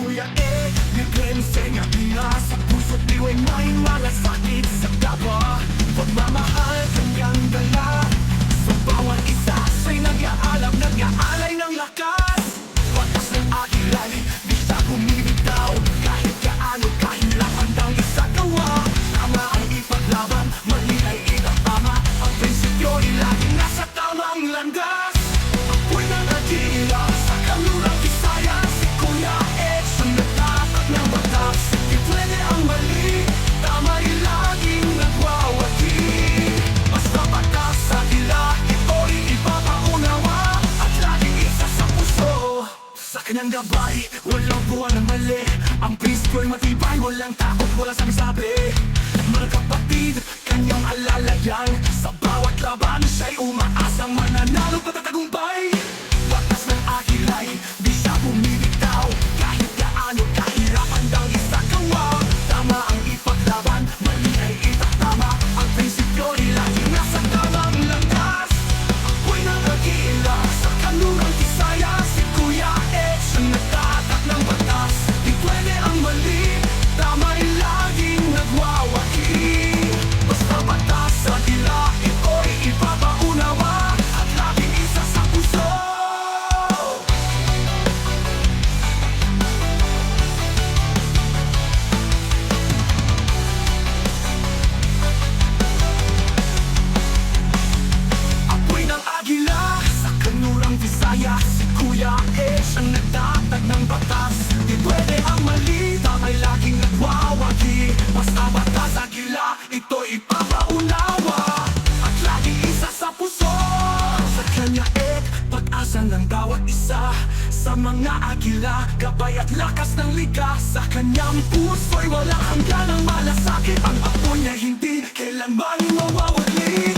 Kuya libre enseña niya sa puso't diwa'y may malasakit sa daba. Pagmamahal kanyang dala sa bawat isa siya'y nag-aalay ng lakas. Wakas ng agilay, di siya bumibitaw kahit gaano kahirap handang isagawa. Tama ang ipaglaban, mali ay itatama. Ang prinsipyo'y laging nasa tamang landas. Ako'y nanatila sa kanlurang Visayas. Si Kuya siyang nagtatag ng batas. Di pwede ang mali, tama'y laging nagwawagi. Basta batas sa dila, ito'y ipapaunawa. At laging isa sa puso, sa kanyang gabay, walang buwan ng mali. Ang prinsipyo'y matibay, walang takot, walang sabi-sabi. Mga kapatid, kanyang alalayan. Sa bawat laban, siya'y umaasang mananalo patatagumpay. Batas ng agilay, di siya bumibitaw kahit gaano kahirap handang isagawa. Tama ang ipaglaban, mali ay itatama. Ang prinsipyo'y laging nasa tamang landas. Ako'y nangagila sa kanlurang Visayas. Si Kuya siyang nagtatak ng batas. Di pwede ang mali, tama'y laging nagwawagi. Basta batas sa dila, ito'y ipapaunawa. At laging isa sa puso. Apoy ng agila sa kanlurang Visayas. Si Kuya siyang nagtatag ng batas. Di pwede ang mali, tama'y laging nagwawagi. Basta batas agila, ito'y ipapaunawa. At laging isa sa puso. Sa kanya pag-asa ng bawat isa. Sa mga agila, gabay at lakas ng likas. Sa kanyang puso'y walang hangganang malasakit. Ang apoy niya hindi kailanman mawawali.